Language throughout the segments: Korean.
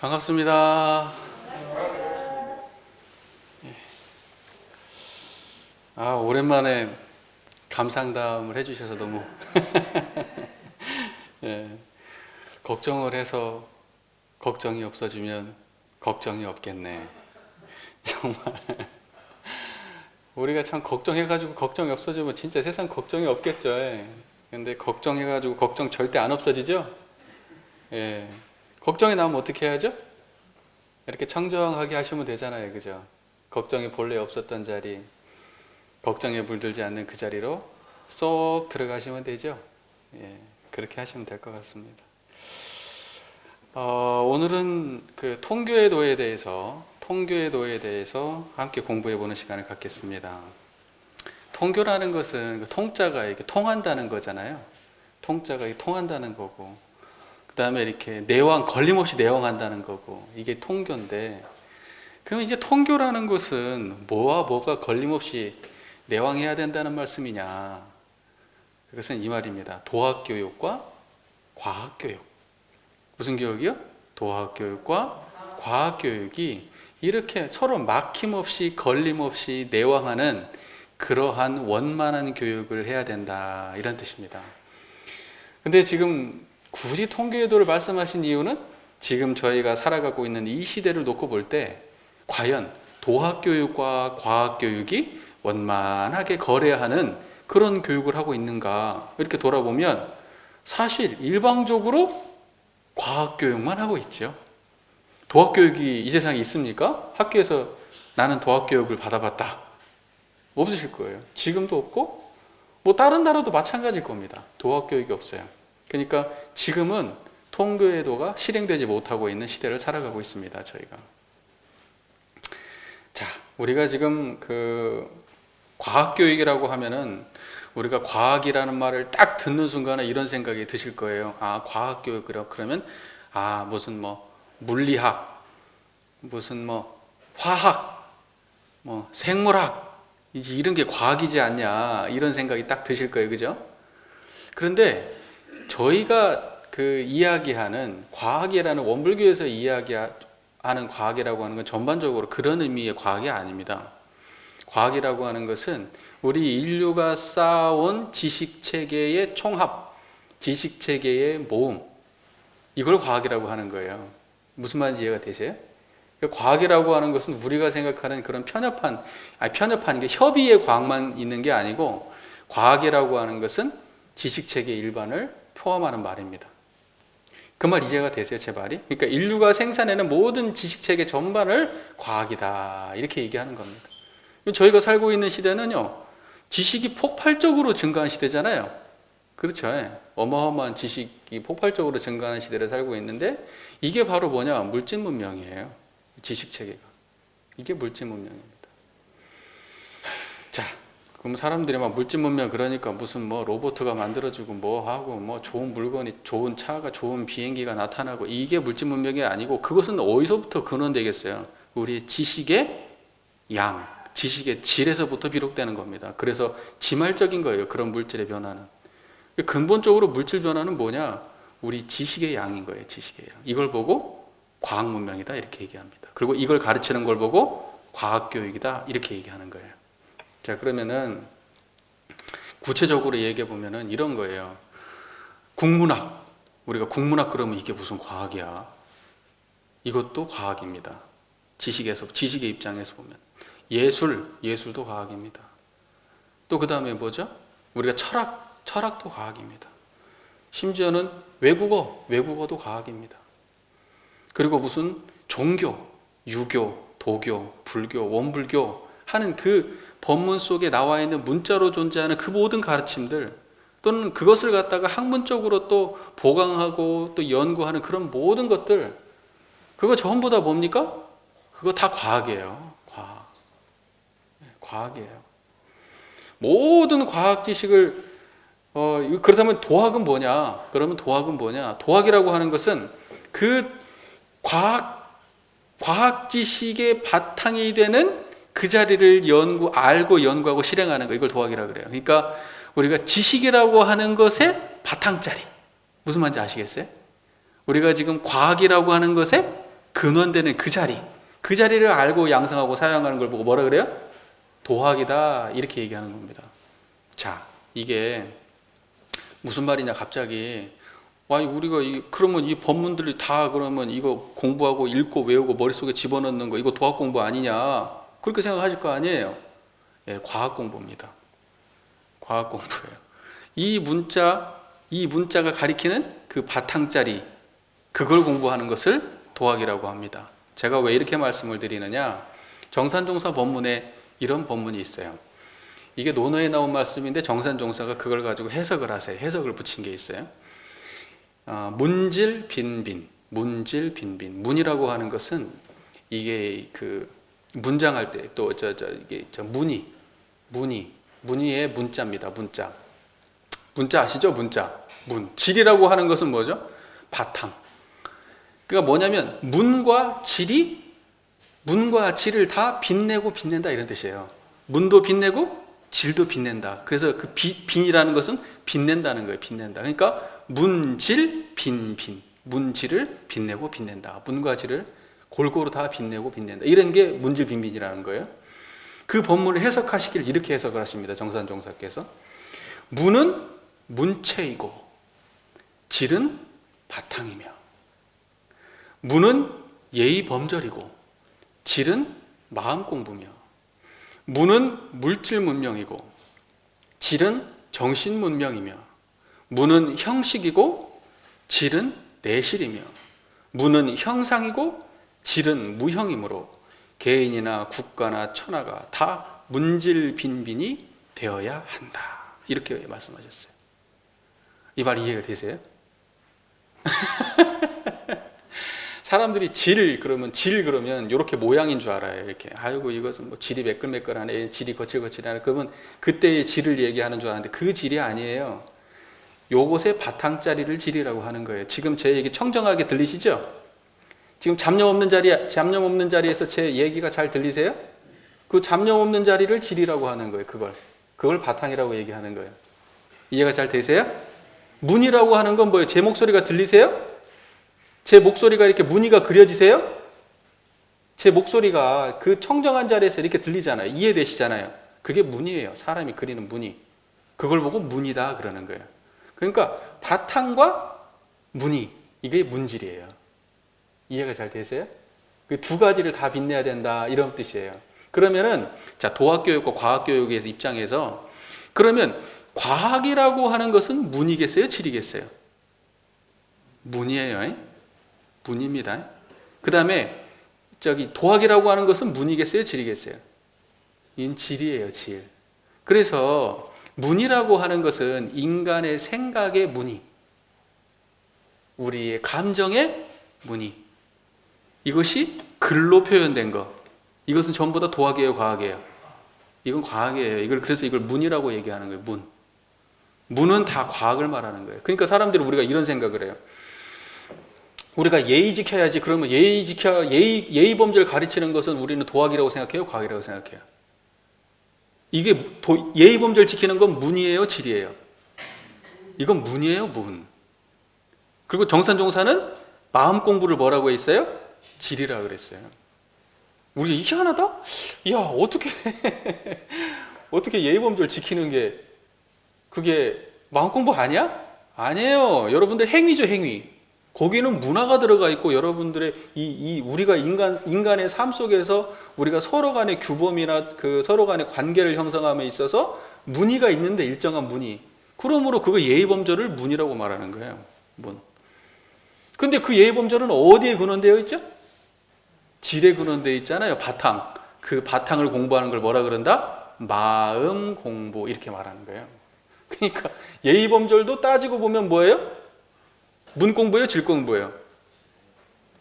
반갑습니다. 오랜만에 감상담을 해주셔서 너무 예, 걱정을 해서 걱정이 없어지면 걱정이 없겠네. 정말 우리가 참 걱정해가지고 걱정이 없어지면 진짜 세상 걱정이 없겠죠. 근데 걱정해가지고 걱정 절대 안 없어지죠. 예. 걱정이 나면 어떻게 해야죠? 이렇게 청정하게 하시면 되잖아요. 그죠? 걱정이 본래 없었던 자리, 걱정에 물들지 않는 그 자리로 쏙 들어가시면 되죠. 예, 그렇게 하시면 될 것 같습니다. 오늘은 그 통교의 도에 대해서 함께 공부해 보는 시간을 갖겠습니다. 통교라는 것은 통자가 이렇게 통한다는 거잖아요. 통자가 통한다는 거고, 그 다음에 이렇게 걸림없이 내왕한다는 거고, 이게 통교인데, 그럼 이제 통교라는 것은 뭐와 뭐가 걸림없이 내왕해야 된다는 말씀이냐? 그것은 이 말입니다. 도학교육과 과학교육. 무슨 교육이요? 도학교육과 과학교육이 이렇게 서로 막힘없이 걸림없이 내왕하는 그러한 원만한 교육을 해야 된다, 이런 뜻입니다. 근데 지금 굳이 통교의도를 말씀하신 이유는 지금 저희가 살아가고 있는 이 시대를 놓고 볼 때 과연 도학교육과 과학교육이 원만하게 거래하는 그런 교육을 하고 있는가, 이렇게 돌아보면 사실 일방적으로 과학교육만 하고 있죠. 도학교육이 이 세상에 있습니까? 학교에서 나는 도학교육을 받아봤다, 없으실 거예요. 지금도 없고 뭐 다른 나라도 마찬가지일 겁니다. 도학교육이 없어요. 그러니까 지금은 통교의도가 실행되지 못하고 있는 시대를 살아가고 있습니다. 저희가. 자, 우리가 지금 그 과학교육이라고 하면은 우리가 과학이라는 말을 딱 듣는 순간에 이런 생각이 드실 거예요. 과학교육이라 그러면 무슨 뭐 물리학, 무슨 뭐 화학, 뭐 생물학, 이제 이런 게 과학이지 않냐, 이런 생각이 딱 드실 거예요. 그죠? 그런데 저희가 그 이야기하는 과학이라는, 원불교에서 이야기하는 과학이라고 하는 건 전반적으로 그런 의미의 과학이 아닙니다. 과학이라고 하는 것은 우리 인류가 쌓아온 지식체계의 총합, 지식체계의 모음, 이걸 과학이라고 하는 거예요. 무슨 말인지 이해가 되세요? 과학이라고 하는 것은 우리가 생각하는 그런 편협한 게 협의의 과학만 있는 게 아니고, 과학이라고 하는 것은 지식체계 일반을 포함하는 말입니다. 그 말 이해가 되세요? 제 말이? 그러니까 인류가 생산해낸 모든 지식체계 전반을 과학이다, 이렇게 얘기하는 겁니다. 저희가 살고 있는 시대는요, 지식이 폭발적으로 증가한 시대잖아요. 그렇죠? 어마어마한 지식이 폭발적으로 증가하는 시대를 살고 있는데, 이게 바로 뭐냐? 물질 문명이에요. 지식체계가. 이게 물질 문명입니다. 자, 그럼 사람들이 막 물질 문명 그러니까 무슨 뭐 로봇가 만들어지고 뭐 하고 뭐 좋은 물건이, 좋은 차가, 좋은 비행기가 나타나고, 이게 물질 문명이 아니고, 그것은 어디서부터 근원되겠어요? 우리의 지식의 양, 지식의 질에서부터 비롯되는 겁니다. 그래서 지말적인 거예요. 그런 물질의 변화는. 근본적으로 물질 변화는 뭐냐? 우리 지식의 양인 거예요. 지식의 양. 이걸 보고 과학 문명이다, 이렇게 얘기합니다. 그리고 이걸 가르치는 걸 보고 과학교육이다, 이렇게 얘기하는 거예요. 자, 그러면은 구체적으로 얘기해 보면은 이런 거예요. 국문학, 우리가 국문학 그러면 이게 무슨 과학이야? 이것도 과학입니다. 지식의 입장에서 보면. 예술도 과학입니다. 또 그 다음에 뭐죠? 우리가 철학도 과학입니다. 심지어는 외국어도 과학입니다. 그리고 무슨 종교, 유교, 도교, 불교, 원불교 하는 그 법문 속에 나와 있는 문자로 존재하는 그 모든 가르침들, 또는 그것을 갖다가 학문적으로 또 보강하고 또 연구하는 그런 모든 것들, 그거 전부 다 뭡니까? 그거 다 과학이에요. 과학이에요. 모든 과학 지식을 그렇다면 도학은 뭐냐? 그러면 도학은 뭐냐? 도학이라고 하는 것은 그 과학 지식의 바탕이 되는 그 자리를 알고 연구하고 실행하는 거, 이걸 도학이라고 그래요. 그러니까 우리가 지식이라고 하는 것의 바탕자리, 무슨 말인지 아시겠어요? 우리가 지금 과학이라고 하는 것의 근원되는 그 자리를 알고 양성하고 사용하는 걸 보고 뭐라 그래요? 도학이다 이렇게 얘기하는 겁니다. 자, 이게 무슨 말이냐 갑자기 아니 우리가 그러면 이 법문들이 다 그러면 이거 공부하고 읽고 외우고 머릿속에 집어넣는 거 이거 도학 공부 아니냐 그렇게 생각하실 거 아니에요. 예, 과학 공부입니다. 과학 공부예요. 이 문자가 가리키는 그 바탕자리 그걸 공부하는 것을 도학이라고 합니다. 제가 왜 이렇게 말씀을 드리느냐, 정산종사 법문에 이런 법문이 있어요. 이게 논어에 나온 말씀인데 정산종사가 그걸 가지고 해석을 하세요. 해석을 붙인 게 있어요. 문질 빈빈, 문질 빈빈. 문이라고 하는 것은 이게 그 문장할 때 또 이게 문의의 문자입니다. 문자 아시죠? 문. 질이라고 하는 것은 뭐죠? 바탕. 그러니까 뭐냐면 문과 질을 다 빛낸다 이런 뜻이에요. 문도 빛내고 질도 빛낸다. 그래서 그 빈이라는 것은 빛낸다는 거예요. 빛낸다. 그러니까 문질 빈빈. 문질을 빛내고 빛낸다. 문과 질을 골고루 다 빛내고 빛낸다. 이런 게 문질 빈빈이라는 거예요. 그 법문을 해석하시길 이렇게 해석을 하십니다. 정산종사께서 문은 문체이고 질은 바탕이며 문은 예의범절이고 질은 마음공부며 문은 물질문명이고 질은 정신문명이며 문은 형식이고 질은 내실이며 문은 형상이고 질은 무형이므로 개인이나 국가나 천하가 다 문질빈빈이 되어야 한다. 이렇게 말씀하셨어요. 이 말 이해가 되세요? 사람들이 질 그러면 이렇게 모양인 줄 알아요. 이렇게 아이고 이것은 뭐 질이 매끌매끌하네, 질이 거칠거칠하네. 그러면 그때의 질을 얘기하는 줄 아는데 그 질이 아니에요. 요것의 바탕자리를 질이라고 하는 거예요. 지금 제 얘기 청정하게 들리시죠? 지금 잡념 없는 자리에서 제 얘기가 잘 들리세요? 그 잡념 없는 자리를 질이라고 하는 거예요. 그걸 바탕이라고 얘기하는 거예요. 이해가 잘 되세요? 문이라고 하는 건 뭐예요? 제 목소리가 들리세요? 제 목소리가 이렇게 무늬가 그려지세요? 제 목소리가 그 청정한 자리에서 이렇게 들리잖아요. 이해되시잖아요. 그게 문이에요. 사람이 그리는 무늬. 그걸 보고 문이다 그러는 거예요. 그러니까 바탕과 무늬, 이게 문질이에요. 이해가 잘 되세요? 그 두 가지를 다 빛내야 된다 이런 뜻이에요. 그러면은 자, 도학교육과 과학교육의 입장에서 그러면 과학이라고 하는 것은 문이겠어요? 질이겠어요? 문이에요. 문입니다. 그 다음에 도학이라고 하는 것은 문이겠어요? 질이겠어요? 이건 질이에요. 질. 그래서 문이라고 하는 것은 인간의 생각의 문이, 우리의 감정의 문이, 이것이 글로 표현된 것, 이것은 전부 다 도학이에요? 과학이에요? 이건 과학이에요. 그래서 이걸 문이라고 얘기하는 거예요. 문은 다 과학을 말하는 거예요. 그러니까 사람들이 우리가 이런 생각을 해요. 우리가 예의 지켜야지. 그러면 예의 범죄를 가르치는 것은 우리는 도학이라고 생각해요? 과학이라고 생각해요? 이게 예의 범죄를 지키는 건 문이에요? 질이에요? 이건 문이에요? 문. 그리고 정산종사는 마음 공부를 뭐라고 했어요? 질이라고 그랬어요. 우리가 이게 하나다? 야, 어떻게 예의 범죄를 지키는 게 그게 마음 공부 아니야? 아니에요. 여러분들 행위죠, 행위. 거기는 문화가 들어가 있고 여러분들의 우리가 인간의 삶 속에서 우리가 서로 간의 규범이나 그 서로 간의 관계를 형성함에 있어서 문의가 있는데 일정한 문의. 그러므로 그거 예의범절을 문이라고 말하는 거예요. 문. 근데 그 예의범절은 어디에 근원되어 있죠? 질에 근원되어 있잖아요. 바탕. 그 바탕을 공부하는 걸 뭐라 그런다? 마음 공부 이렇게 말하는 거예요. 그러니까 예의범절도 따지고 보면 뭐예요? 문 공부예요? 질 공부예요?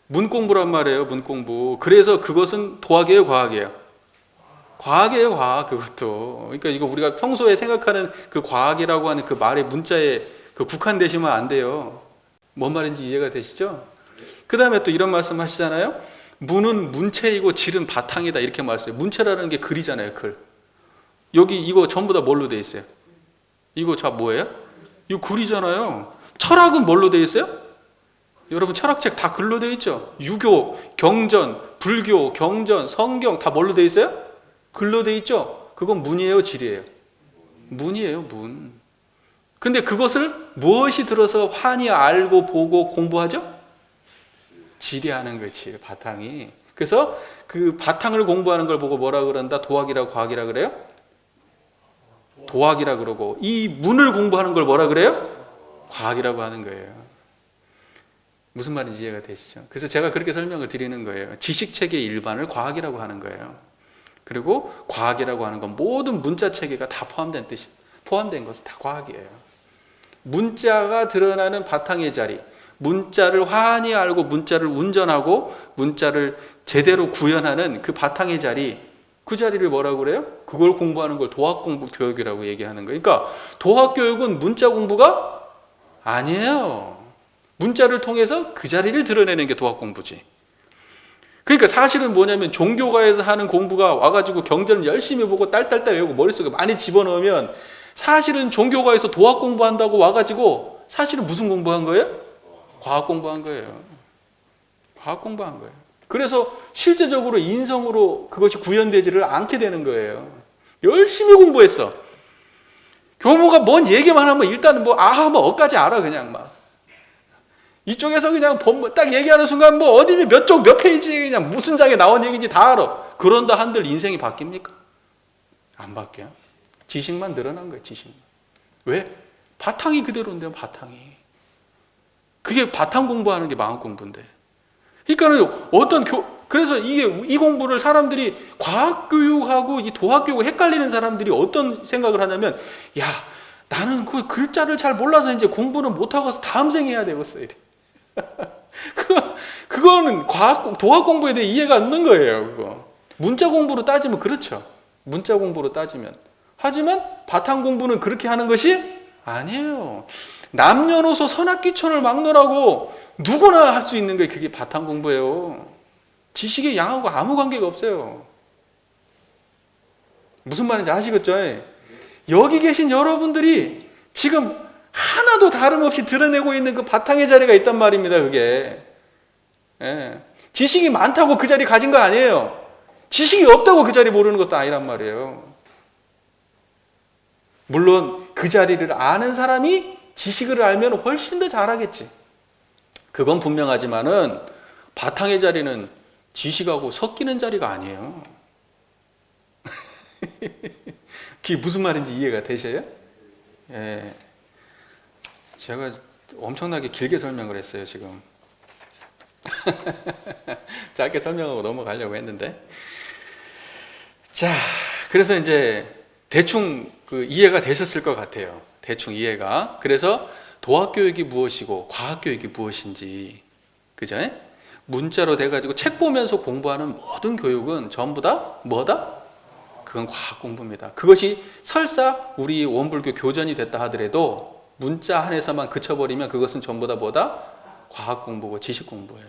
문 공부란 말이에요. 문 공부. 그래서 그것은 도학이에요? 과학이에요? 과학이에요. 과학. 그것도. 그러니까 이거 우리가 평소에 생각하는 그 과학이라고 하는 그 말의 문자에 그 국한되시면 안 돼요. 뭔 말인지 이해가 되시죠? 그 다음에 또 이런 말씀 하시잖아요. 문은 문체이고 질은 바탕이다 이렇게 말했어요. 문체라는 게 글이잖아요. 글. 여기 이거 전부 다 뭘로 돼 있어요? 이거 뭐예요? 이거 글이잖아요. 철학은 뭘로 되어 있어요? 여러분 철학책 다 글로 되어 있죠. 유교, 경전, 불교, 경전, 성경 다 뭘로 되어 있어요? 글로 되어 있죠. 그건 문이에요, 질이에요? 문이에요, 문. 근데 그것을 무엇이 들어서 환히 알고 보고 공부하죠? 질이 하는 거예요, 질, 바탕이. 그래서 그 바탕을 공부하는 걸 보고 뭐라 그런다? 도학이라고 과학이라 그래요? 도학이라 그러고, 이 문을 공부하는 걸 뭐라 그래요? 과학이라고 하는 거예요. 무슨 말인지 이해가 되시죠? 그래서 제가 그렇게 설명을 드리는 거예요. 지식체계 일반을 과학이라고 하는 거예요. 그리고 과학이라고 하는 건 모든 문자 체계가 다 포함된 뜻이, 포함된 것은 다 과학이에요. 문자가 드러나는 바탕의 자리, 문자를 환히 알고 문자를 운전하고 문자를 제대로 구현하는 그 바탕의 자리, 그 자리를 뭐라고 그래요? 그걸 공부하는 걸 도학공부 교육이라고 얘기하는 거예요. 그러니까 도학교육은 문자 공부가 아니에요. 문자를 통해서 그 자리를 드러내는 게 도학공부지. 그러니까 사실은 뭐냐면 종교가에서 하는 공부가 와가지고 경전을 열심히 보고 딸딸딸 외우고 머릿속에 많이 집어넣으면 사실은 종교가에서 도학 공부한다고 와가지고 사실은 무슨 공부한 거예요? 과학 공부한 거예요. 과학 공부한 거예요. 그래서 실제적으로 인성으로 그것이 구현되지를 않게 되는 거예요. 열심히 공부했어. 교무가 뭔 얘기만 하면 일단은 뭐 아하 뭐 어까지 알아 그냥 막. 이쪽에서 그냥 딱 얘기하는 순간 뭐 어디 몇 쪽 몇 페이지 그냥 무슨 장에 나온 얘기인지 다 알아. 그런다 한들 인생이 바뀝니까? 안 바뀌어요. 지식만 늘어난 거예요. 지식만. 왜? 바탕이 그대로인데요. 바탕이. 그게 바탕 공부하는 게 마음 공부인데. 그러니까는 그래서 이 공부를 사람들이 과학교육하고 이 도학교육을 헷갈리는 사람들이 어떤 생각을 하냐면, 야, 나는 그 글자를 잘 몰라서 이제 공부는 못하고 다음 생 해야 되겠어. 이래. 그거는 도학 공부에 대해 이해가 없는 거예요. 그거. 문자 공부로 따지면 그렇죠. 문자 공부로 따지면. 하지만 바탕 공부는 그렇게 하는 것이 아니에요. 남녀노소 선악귀천을 막론하고 누구나 할 수 있는 게 그게 바탕 공부예요. 지식의 양하고 아무 관계가 없어요. 무슨 말인지 아시겠죠? 여기 계신 여러분들이 지금 하나도 다름없이 드러내고 있는 그 바탕의 자리가 있단 말입니다. 그게. 지식이 많다고 그 자리 가진 거 아니에요. 지식이 없다고 그 자리 모르는 것도 아니란 말이에요. 물론 그 자리를 아는 사람이 지식을 알면 훨씬 더 잘하겠지. 그건 분명하지만은 바탕의 자리는 지식하고 섞이는 자리가 아니에요. 그게 무슨 말인지 이해가 되셔요? 예. 제가 엄청나게 길게 설명을 했어요, 지금. 짧게 설명하고 넘어가려고 했는데. 자, 그래서 이제 대충 그 이해가 되셨을 것 같아요. 대충 이해가. 그래서 도학교육이 무엇이고 과학교육이 무엇인지, 그죠? 문자로 돼가지고 책 보면서 공부하는 모든 교육은 전부 다 뭐다? 그건 과학 공부입니다. 그것이 설사 우리 원불교 교전이 됐다 하더라도 문자 한에서만 그쳐버리면 그것은 전부 다 뭐다? 과학 공부고 지식 공부예요.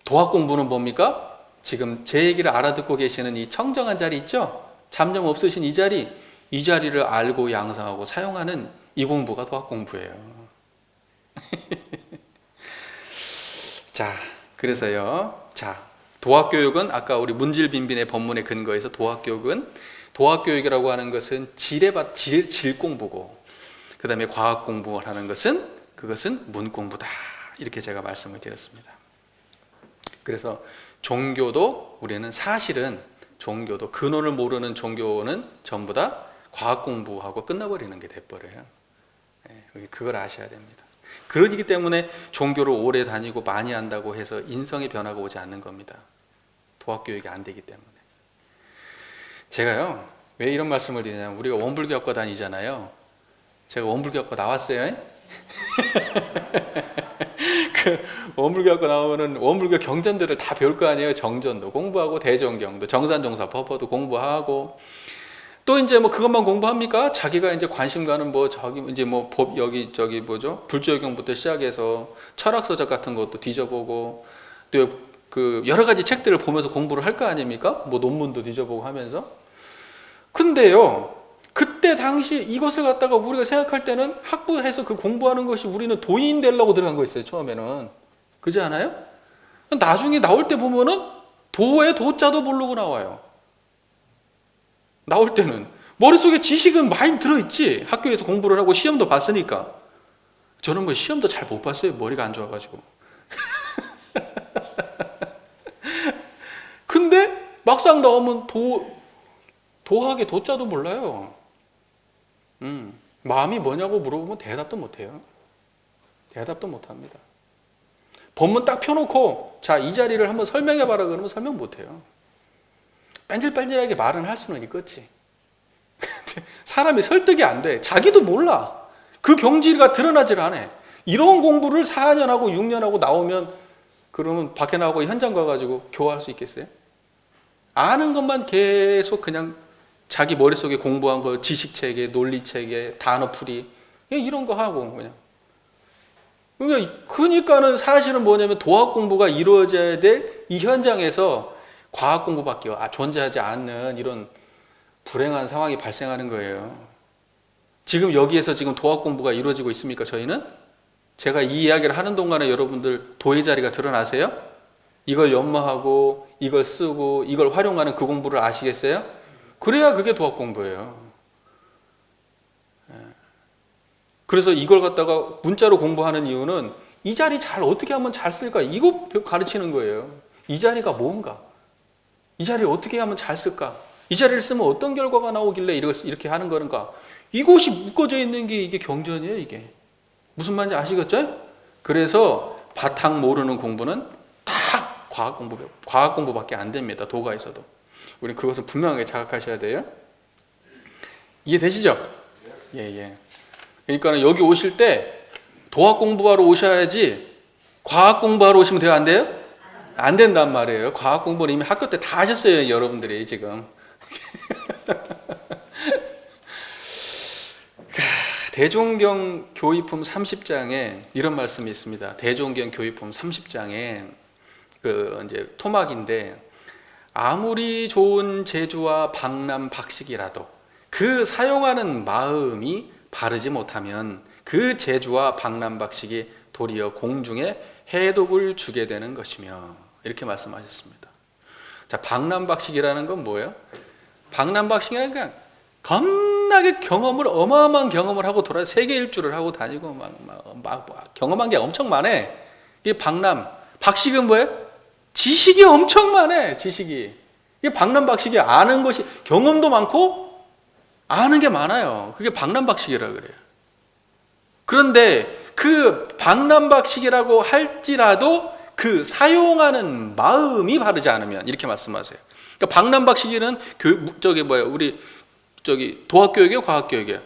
도학 공부는 뭡니까? 지금 제 얘기를 알아듣고 계시는 이 청정한 자리 있죠? 잡념 없으신 이 자리를 알고 양성하고 사용하는 이 공부가 도학 공부예요. 자, 그래서요. 자, 도학교육은 아까 우리 문질빈빈의 법문의 근거에서 도학교육이라고 하는 것은 질 공부고, 그 다음에 과학 공부를 하는 것은 그것은 문 공부다. 이렇게 제가 말씀을 드렸습니다. 그래서 종교도 우리는 사실은 종교도 근원을 모르는 종교는 전부 다 과학 공부하고 끝나버리는 게 돼버려요. 그걸 아셔야 됩니다. 그러기 때문에 종교를 오래 다니고 많이 한다고 해서 인성의 변화가 오지 않는 겁니다. 도학교육이 안 되기 때문에. 제가요, 왜 이런 말씀을 드리냐면, 우리가 원불교학과 다니잖아요. 제가 원불교학과 나왔어요. 그 원불교학과 나오면은 원불교 경전들을 다 배울 거 아니에요. 정전도 공부하고, 대종경도, 정산종사, 법화도 공부하고, 또 이제 뭐 그것만 공부합니까? 자기가 이제 관심 가는 뭐 저기 이제 뭐 법 여기 저기 뭐죠? 불조경부터 시작해서 철학서적 같은 것도 뒤져보고, 또 그 여러 가지 책들을 보면서 공부를 할 거 아닙니까? 뭐 논문도 뒤져보고 하면서. 근데요, 그때 당시 이것을 갖다가 우리가 생각할 때는 학부해서 그 공부하는 것이 우리는 도인 되려고 들어간 거였어요. 처음에는. 그렇지 않아요? 나중에 나올 때 보면은 도의 도자도 모르고 나와요. 나올 때는 머릿속에 지식은 많이 들어있지. 학교에서 공부를 하고 시험도 봤으니까. 저는 뭐 시험도 잘 못 봤어요. 머리가 안 좋아가지고. 근데 막상 나오면 도학의 도자도 몰라요. 마음이 뭐냐고 물어보면 대답도 못해요. 대답도 못합니다. 본문 딱 펴놓고 자, 이 자리를 한번 설명해봐라 그러면 설명 못해요. 뺀질뺀질하게 말은 할 수는 있겠지. 사람이 설득이 안 돼. 자기도 몰라. 그 경지가 드러나질 않아. 이런 공부를 4년하고 6년하고 나오면 그러면 밖에 나가고 현장 가가지고 교화할 수 있겠어요? 아는 것만 계속 그냥 자기 머릿속에 공부한 거 지식체계, 논리체계, 단어풀이 이런 거 하고 그냥. 그러니까는 사실은 뭐냐면 도학 공부가 이루어져야 될 이 현장에서 과학 공부밖에 존재하지 않는 이런 불행한 상황이 발생하는 거예요. 지금 여기에서 지금 도학 공부가 이루어지고 있습니까? 저희는? 제가 이 이야기를 하는 동안에 여러분들 도의 자리가 드러나세요? 이걸 연마하고 이걸 쓰고 이걸 활용하는 그 공부를 아시겠어요? 그래야 그게 도학 공부예요. 그래서 이걸 갖다가 문자로 공부하는 이유는 이 자리 잘 어떻게 하면 잘 쓸까? 이거 가르치는 거예요. 이 자리가 뭔가? 이 자리를 어떻게 하면 잘 쓸까? 이 자리를 쓰면 어떤 결과가 나오길래 이렇게 하는 거는가? 이것이 묶어져 있는 게 이게 경전이에요, 이게. 무슨 말인지 아시겠죠? 그래서 바탕 모르는 공부는 다 과학 공부밖에 안 됩니다. 도가에서도. 우리 그것을 분명하게 자각하셔야 돼요. 이해되시죠? 예. 그러니까 여기 오실 때 도학 공부하러 오셔야지 과학 공부하러 오시면 돼요? 안 돼요? 안 된단 말이에요. 과학 공부는 이미 학교 때 다 하셨어요, 여러분들이 지금. 대종경 교의품 30장에 이런 말씀이 있습니다. 대종경 교의품 30장에 그 이제 토막인데 아무리 좋은 재주와 박람 박식이라도 그 사용하는 마음이 바르지 못하면 그 재주와 박람 박식이 도리어 공중에 해독을 주게 되는 것이며 이렇게 말씀하셨습니다. 자, 박람 박식이라는 건 뭐예요? 박람 박식이란 그냥 겁나게 어마어마한 경험을 하고 돌아 세계 일주를 하고 다니고 막 경험한 게 엄청 많아. 이게 박람, 박식은 뭐예요? 지식이 엄청 많아. 지식이. 이게 박람 박식이 아는 것이 경험도 많고 아는 게 많아요. 그게 박람 박식이라 그래요. 그런데 그 박람 박식이라고 할지라도 그 사용하는 마음이 바르지 않으면 이렇게 말씀하세요. 그러니까 박람 박식이는 우리 도학 교육이에요, 과학 교육이에요?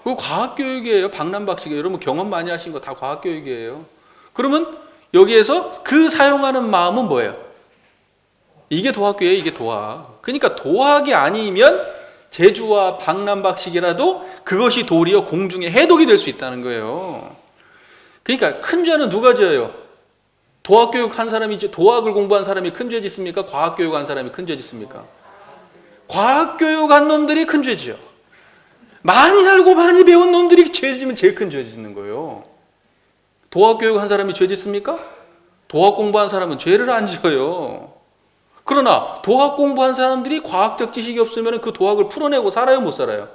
그 과학 교육이에요. 박람 박식이에요. 여러분 경험 많이 하신 거 다 과학 교육이에요. 그러면 여기에서 그 사용하는 마음은 뭐예요? 이게 도학 교육이에요, 이게 도학. 그러니까 도학이 아니면 재주와 박람 박식이라도 그것이 도리어 공중에 해독이 될 수 있다는 거예요. 그러니까 큰 죄는 누가 지어요? 도학 교육한 사람이 도학을 공부한 사람이 큰 죄 짓습니까? 과학 교육한 사람이 큰 죄 짓습니까? 과학 교육한 놈들이 큰 죄지요. 많이 알고 많이 배운 놈들이 죄 지면 제일 큰 죄 짓는 거예요. 도학 교육한 사람이 죄 짓습니까? 도학 공부한 사람은 죄를 안 지어요. 그러나 도학 공부한 사람들이 과학적 지식이 없으면 그 도학을 풀어내고 살아요, 못 살아요?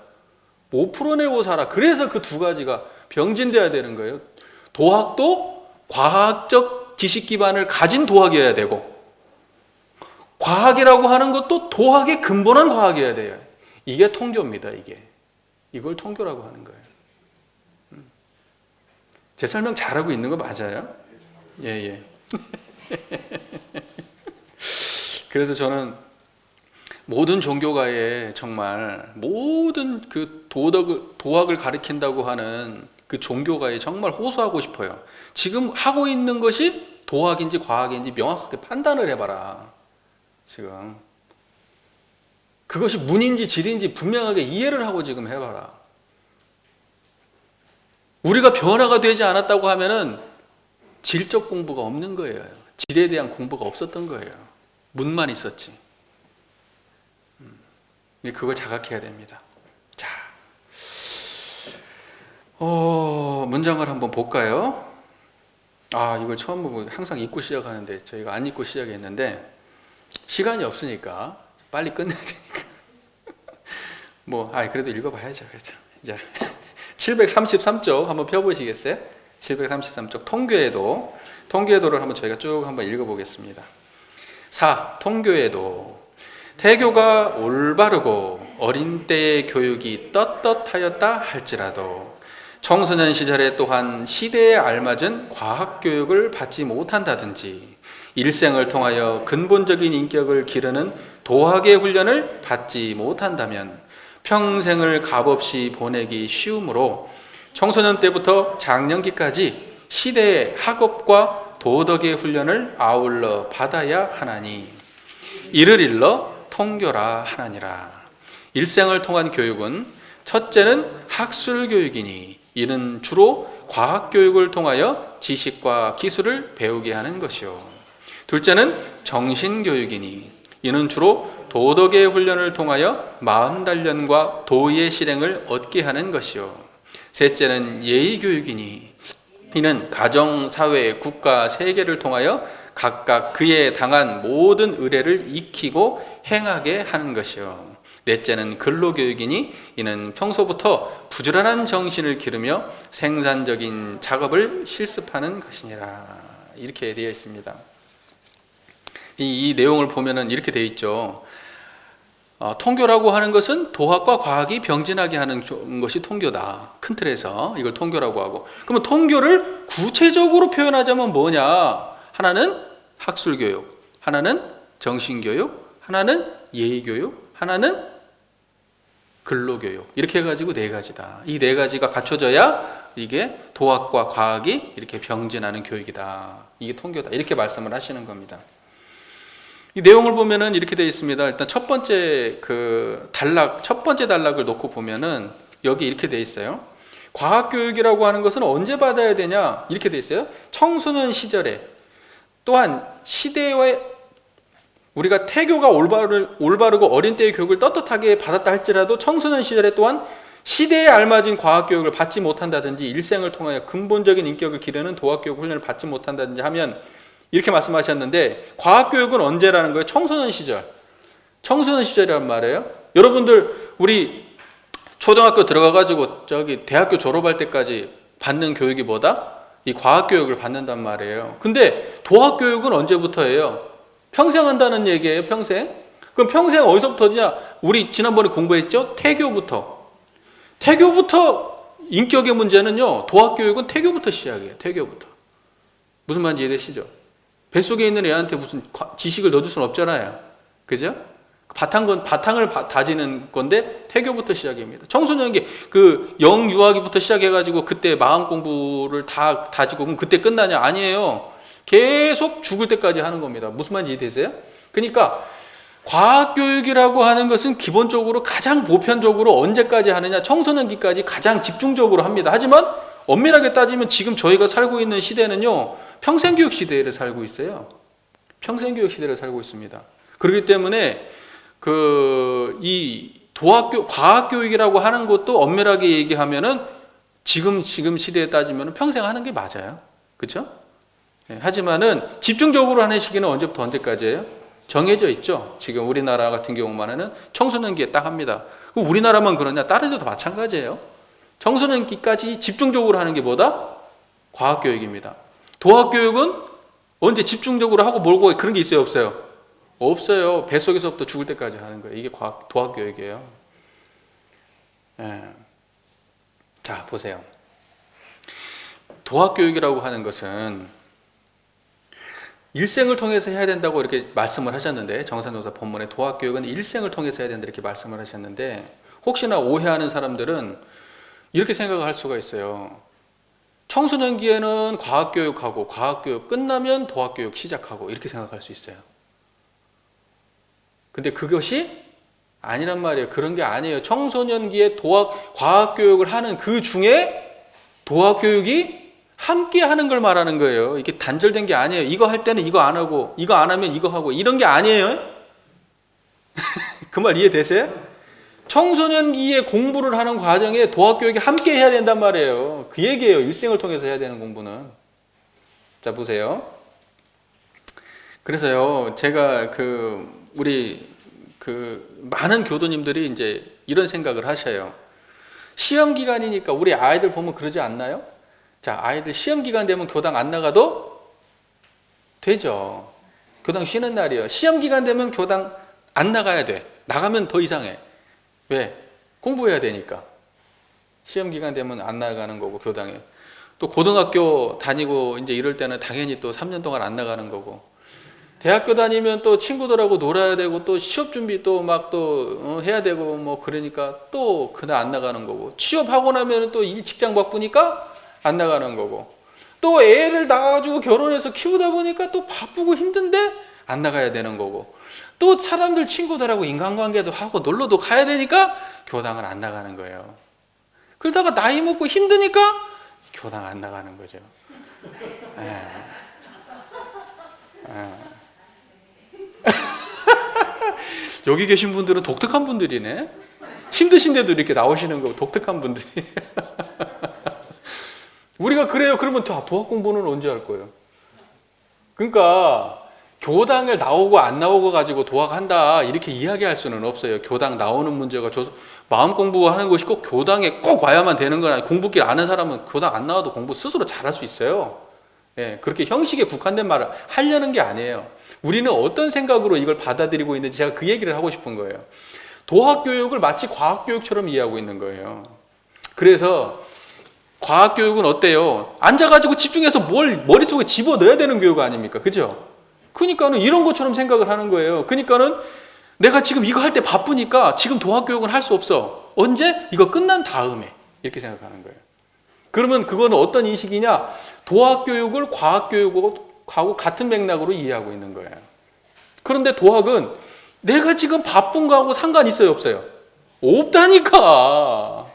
못 풀어내고 살아. 그래서 그 두 가지가 병진돼야 되는 거예요. 도학도 과학적 지식 기반을 가진 도학이어야 되고 과학이라고 하는 것도 도학의 근본한 과학이어야 돼요. 이게 통교입니다. 이걸 통교라고 하는 거예요. 제 설명 잘하고 있는 거 맞아요? 예. 그래서 저는 모든 종교가에 정말 모든 그 도학을 가리킨다고 하는 그 종교가에 정말 호소하고 싶어요. 지금 하고 있는 것이 도학인지 과학인지 명확하게 판단을 해봐라. 지금 그것이 문인지 질인지 분명하게 이해를 하고 지금 해봐라. 우리가 변화가 되지 않았다고 하면은 질적 공부가 없는 거예요. 질에 대한 공부가 없었던 거예요. 문만 있었지. 그걸 자각해야 됩니다. 문장을 한번 볼까요? 이걸 처음 보고 항상 읽고 시작하는데 저희가 안 읽고 시작했는데 시간이 없으니까 빨리 끝내야 되니까 그래도 읽어봐야죠. 그렇죠? 자, 733쪽 한번 펴보시겠어요? 733쪽 통교회도를 한번 저희가 쭉 한번 읽어보겠습니다. 4. 통교회도 태교가 올바르고 어린 때의 교육이 떳떳하였다 할지라도 청소년 시절에 또한 시대에 알맞은 과학교육을 받지 못한다든지 일생을 통하여 근본적인 인격을 기르는 도학의 훈련을 받지 못한다면 평생을 값없이 보내기 쉬우므로 청소년 때부터 장년기까지 시대의 학업과 도덕의 훈련을 아울러 받아야 하나니 이를 일러 통교라 하나니라. 일생을 통한 교육은 첫째는 학술교육이니 이는 주로 과학교육을 통하여 지식과 기술을 배우게 하는 것이요. 둘째는 정신교육이니 이는 주로 도덕의 훈련을 통하여 마음 단련과 도의의 실행을 얻게 하는 것이요. 셋째는 예의교육이니 이는 가정, 사회, 국가, 세계를 통하여 각각 그에 당한 모든 의례를 익히고 행하게 하는 것이요. 넷째는 근로교육이니 이는 평소부터 부지런한 정신을 기르며 생산적인 작업을 실습하는 것이니라. 이렇게 되어 있습니다. 이 내용을 보면은 이렇게 되어 있죠. 통교라고 하는 것은 도학과 과학이 병진하게 하는 것이 통교다. 큰 틀에서 이걸 통교라고 하고, 그러면 통교를 구체적으로 표현하자면 뭐냐? 하나는 학술교육, 하나는 정신교육, 하나는 예의교육, 하나는 근로교육. 이렇게 해가지고 네 가지다. 이 네 가지가 갖춰져야 이게 도학과 과학이 이렇게 병진하는 교육이다. 이게 통교다. 이렇게 말씀을 하시는 겁니다. 이 내용을 보면은 이렇게 되어 있습니다. 일단 첫 번째 단락을 놓고 보면은 여기 이렇게 되어 있어요. 과학교육이라고 하는 것은 언제 받아야 되냐? 이렇게 되어 있어요. 청소년 시절에, 또한 시대의 우리가 태교가 올바르고 어린 때의 교육을 떳떳하게 받았다 할지라도 청소년 시절에 또한 시대에 알맞은 과학교육을 받지 못한다든지 일생을 통하여 근본적인 인격을 기르는 도학교육 훈련을 받지 못한다든지 하면, 이렇게 말씀하셨는데 과학교육은 언제라는 거예요? 청소년 시절이란 말이에요. 여러분들 우리 초등학교 들어가가지고 대학교 졸업할 때까지 받는 교육이 뭐다? 이 과학교육을 받는단 말이에요. 근데 도학교육은 언제부터예요? 평생 한다는 얘기예요. 평생. 그럼 평생 어디서부터냐? 우리 지난번에 공부했죠? 태교부터 인격의 문제는요, 도학교육은 태교부터 시작이에요. 태교부터. 무슨 말인지 이해되시죠? 뱃속에 있는 애한테 무슨 지식을 넣어줄 수는 없잖아요. 그죠? 바탕을 다지는 건데 태교부터 시작입니다. 청소년기 영유아기부터 시작해가지고 그때 마음 공부를 다 다지고 그럼 그때 끝나냐? 아니에요. 계속 죽을 때까지 하는 겁니다. 무슨 말인지 이해되세요? 그러니까 과학교육이라고 하는 것은 기본적으로 가장 보편적으로 언제까지 하느냐? 청소년기까지 가장 집중적으로 합니다. 하지만 엄밀하게 따지면 지금 저희가 살고 있는 시대는요, 평생교육 시대를 살고 있어요. 평생교육 시대를 살고 있습니다. 그렇기 때문에 이 과학교육이라고 하는 것도 엄밀하게 얘기하면은 지금 시대에 따지면 평생 하는 게 맞아요. 그렇죠? 하지만은 집중적으로 하는 시기는 언제부터 언제까지예요? 정해져 있죠. 지금 우리나라 같은 경우만은 청소년기에 딱 합니다. 우리나라만 그러냐? 다른 데도 마찬가지예요. 청소년기까지 집중적으로 하는 게 뭐다? 과학교육입니다. 도학교육은 언제 집중적으로 하고 몰고 그런 게 있어요? 없어요? 없어요. 뱃속에서부터 죽을 때까지 하는 거예요. 이게 도학교육이에요. 자, 보세요. 도학교육이라고 하는 것은 일생을 통해서 해야 된다고 이렇게 말씀을 하셨는데, 정산노사 본문에 도학교육은 일생을 통해서 해야 된다 이렇게 말씀을 하셨는데, 혹시나 오해하는 사람들은 이렇게 생각할 수가 있어요. 청소년기에는 과학교육하고 과학교육 끝나면 도학교육 시작하고 이렇게 생각할 수 있어요. 근데 그것이 아니란 말이에요. 그런 게 아니에요. 청소년기에 과학교육을 하는 그 중에 도학교육이 함께 하는 걸 말하는 거예요. 이게 단절된 게 아니에요. 이거 할 때는 이거 안 하고, 이거 안 하면 이거 하고, 이런 게 아니에요. 그 말 이해되세요? 청소년기에 공부를 하는 과정에 도학교육이 함께 해야 된단 말이에요. 그 얘기예요. 일생을 통해서 해야 되는 공부는. 자, 보세요. 그래서요, 제가 우리 많은 교도님들이 이제 이런 생각을 하셔요. 시험 기간이니까 우리 아이들 보면 그러지 않나요? 자, 아이들 시험 기간 되면 교당 안 나가도 되죠. 교당 쉬는 날이에요. 시험 기간 되면 교당 안 나가야 돼. 나가면 더 이상해. 왜? 공부해야 되니까. 시험 기간 되면 안 나가는 거고, 교당에. 또 고등학교 다니고 이제 이럴 때는 당연히 또 3년 동안 안 나가는 거고. 대학교 다니면 또 친구들하고 놀아야 되고, 또 취업 준비 또 막 또 해야 되고, 뭐 그러니까 또 그날 안 나가는 거고. 취업하고 나면 또 직장 바쁘니까 안 나가는 거고. 또 애를 낳아가지고 결혼해서 키우다 보니까 또 바쁘고 힘든데 안 나가야 되는 거고. 또 사람들 친구들하고 인간관계도 하고 놀러도 가야 되니까 교당을 안 나가는 거예요. 그러다가 나이 먹고 힘드니까 교당 안 나가는 거죠. 여기 계신 분들은 독특한 분들이네. 힘드신데도 이렇게 나오시는 거 독특한 분들이. 우리가 그래요. 그러면 도학 공부는 언제 할 거예요? 그러니까 교당을 나오고 안 나오고 가지고 도학한다 이렇게 이야기할 수는 없어요. 교당 나오는 문제가 마음 공부하는 것이 꼭 교당에 꼭 와야만 되는 건 아니에요. 공부길 아는 사람은 교당 안 나와도 공부 스스로 잘할 수 있어요. 예, 그렇게 형식에 국한된 말을 하려는 게 아니에요. 우리는 어떤 생각으로 이걸 받아들이고 있는지 제가 그 얘기를 하고 싶은 거예요. 도학교육을 마치 과학교육처럼 이해하고 있는 거예요. 그래서 과학교육은 어때요? 앉아가지고 집중해서 뭘 머릿속에 집어넣어야 되는 교육 아닙니까? 그죠? 그러니까는 이런 것처럼 생각을 하는 거예요. 그러니까는 내가 지금 이거 할 때 바쁘니까 지금 도학교육은 할 수 없어. 언제? 이거 끝난 다음에. 이렇게 생각하는 거예요. 그러면 그거는 어떤 인식이냐? 도학교육을 과학교육하고 같은 맥락으로 이해하고 있는 거예요. 그런데 도학은 내가 지금 바쁜 거하고 상관 있어요, 없어요? 없다니까.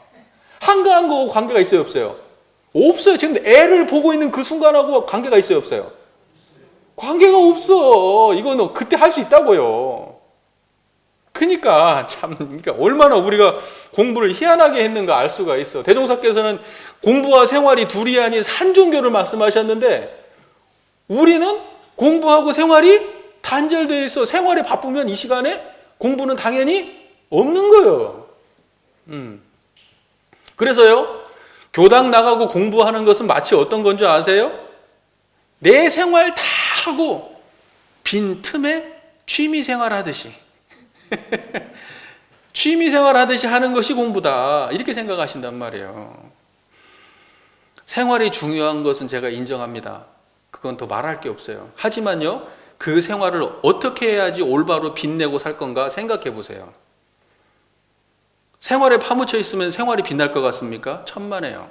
한가한 거하고 관계가 있어요, 없어요? 없어요. 지금 애를 보고 있는 그 순간하고 관계가 있어요, 없어요? 관계가 없어. 이거는 그때 할 수 있다고요. 그러니까 얼마나 우리가 공부를 희한하게 했는가 알 수가 있어. 대종사께서는 공부와 생활이 둘이 아닌 산종교를 말씀하셨는데 우리는 공부하고 생활이 단절되어 있어. 생활이 바쁘면 이 시간에 공부는 당연히 없는 거예요. 그래서요, 교당 나가고 공부하는 것은 마치 어떤 건지 아세요? 내 생활 다 하고 빈 틈에 취미 생활 하듯이 취미 생활 하듯이 하는 것이 공부다. 이렇게 생각하신단 말이에요. 생활이 중요한 것은 제가 인정합니다. 그건 더 말할 게 없어요. 하지만요, 그 생활을 어떻게 해야지 올바로 빛내고 살 건가 생각해 보세요. 생활에 파묻혀 있으면 생활이 빛날 것 같습니까? 천만에요.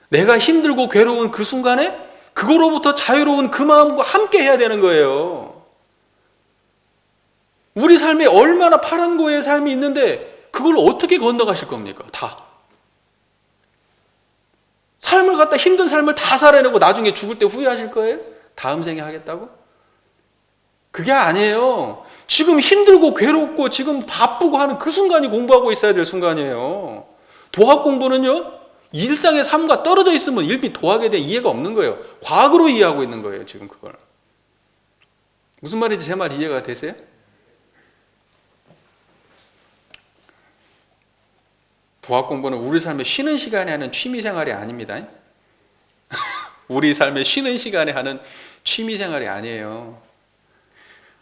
내가 힘들고 괴로운 그 순간에 그거로부터 자유로운 그 마음과 함께 해야 되는 거예요. 우리 삶에 얼마나 파란고의 삶이 있는데 그걸 어떻게 건너가실 겁니까? 다. 삶을 갖다 힘든 삶을 다 살아내고 나중에 죽을 때 후회하실 거예요? 다음 생에 하겠다고? 그게 아니에요. 지금 힘들고 괴롭고 지금 바쁘고 하는 그 순간이 공부하고 있어야 될 순간이에요. 도학 공부는요, 일상의 삶과 떨어져 있으면 일비 도학에 대한 이해가 없는 거예요. 과학으로 이해하고 있는 거예요, 지금 그걸. 무슨 말인지 제 말 이해가 되세요? 도학 공부는 우리 삶에 쉬는 시간에 하는 취미 생활이 아닙니다. 우리 삶에 쉬는 시간에 하는 취미 생활이 아니에요.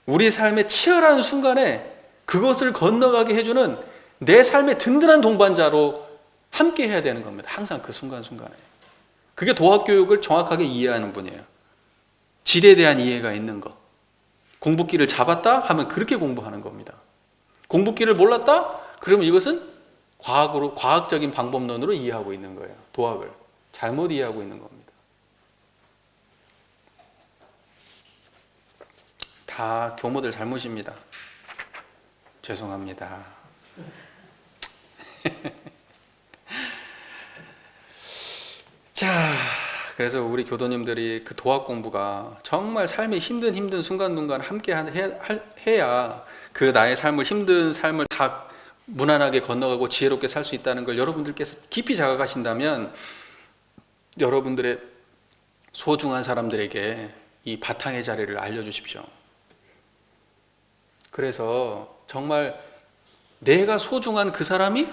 우리 삶의 치열한 순간에 그것을 건너가게 해주는 내 삶의 든든한 동반자로 함께 해야 되는 겁니다. 항상 그 순간순간에. 그게 도학교육을 정확하게 이해하는 분이에요. 질에 대한 이해가 있는 것. 공부길을 잡았다 하면 그렇게 공부하는 겁니다. 공부길을 몰랐다? 그러면 이것은 과학적인 방법론으로 이해하고 있는 거예요. 도학을. 잘못 이해하고 있는 겁니다. 다 교모들 잘못입니다. 죄송합니다. 자, 그래서 우리 교도님들이 그 도학 공부가 정말 삶의 힘든 순간순간 함께 해야 그 나의 삶을 힘든 삶을 다 무난하게 건너가고 지혜롭게 살 수 있다는 걸 여러분들께서 깊이 자각하신다면 여러분들의 소중한 사람들에게 이 바탕의 자리를 알려주십시오. 그래서 정말 내가 소중한 그 사람이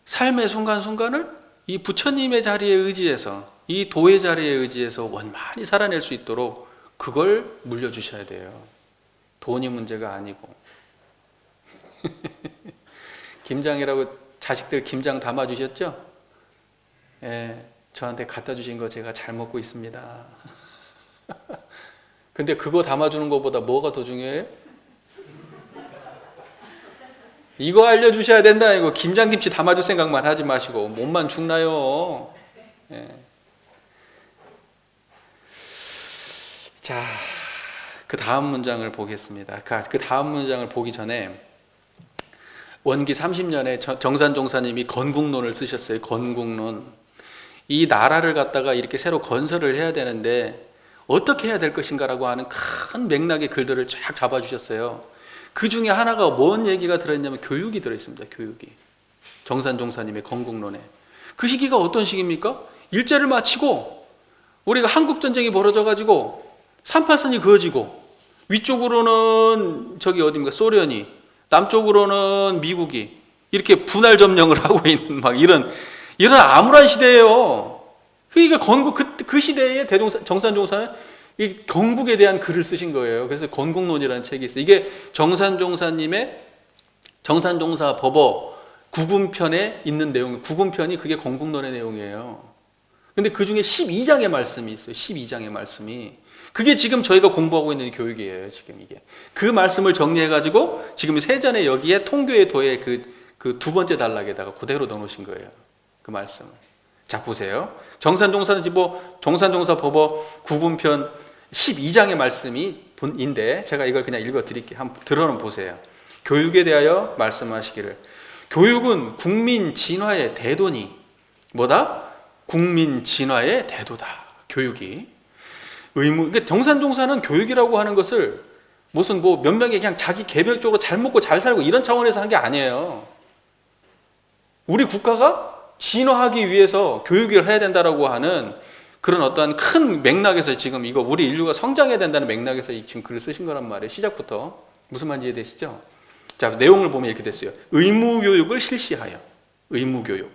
삶의 순간순간을 이 부처님의 자리에 의지해서, 이 도의 자리에 의지해서 원만히 살아낼 수 있도록 그걸 물려주셔야 돼요. 돈이 문제가 아니고. 김장이라고 자식들 김장 담아주셨죠? 예, 저한테 갖다 주신 거 제가 잘 먹고 있습니다. 근데 그거 담아주는 것보다 뭐가 더 중요해요? 이거 알려주셔야 된다. 이거 김장김치 담아줄 생각만 하지 마시고 몸만 죽나요? 예. 자, 그 다음 문장을 보겠습니다. 그 다음 문장을 보기 전에 원기 30년에 정산종사님이 건국론을 쓰셨어요. 건국론. 이 나라를 갖다가 이렇게 새로 건설을 해야 되는데 어떻게 해야 될 것인가라고 하는 큰 맥락의 글들을 쫙 잡아주셨어요. 그 중에 하나가 뭔 얘기가 들어있냐면 교육이 들어있습니다. 교육이. 정산종사님의 건국론에. 그 시기가 어떤 시기입니까? 일제를 마치고 우리가 한국전쟁이 벌어져가지고 38선이 그어지고 위쪽으로는 저기 어딘가 소련이, 남쪽으로는 미국이 이렇게 분할 점령을 하고 있는 막 이런 암울한 시대예요. 그러니까 건국 그 시대에 정산종사는 이 건국에 대한 글을 쓰신 거예요. 그래서 건국론이라는 책이 있어요. 이게 정산종사님의 정산종사 법어 구군편에 있는 내용, 구군편이 그게 건국론의 내용이에요. 근데 그 중에 12장의 말씀이 있어요. 12장의 말씀이. 그게 지금 저희가 공부하고 있는 교육이에요. 지금 이게. 그 말씀을 정리해가지고 지금 세전에 여기에 통교의 도의 그 두 번째 단락에다가 그대로 넣어놓으신 거예요. 그 말씀을. 자, 보세요. 정산종사는 정산종사 법어 구군편 12장의 말씀인데 제가 이걸 그냥 읽어드릴게요. 한번 들어는 보세요. 교육에 대하여 말씀하시기를 교육은 국민 진화의 대도니 뭐다? 국민 진화의 대도다. 교육이. 그러니까 정산종사는 교육이라고 하는 것을 무슨 몇 명이 그냥 자기 개별적으로 잘 먹고 잘 살고 이런 차원에서 한 게 아니에요. 우리 국가가 진화하기 위해서 교육을 해야 된다라고 하는 그런 어떠한 큰 맥락에서 지금 이거 우리 인류가 성장해야 된다는 맥락에서 지금 글을 쓰신 거란 말이에요. 시작부터. 무슨 말인지 이해되시죠? 자, 내용을 보면 이렇게 됐어요. 의무교육을 실시하여. 의무교육.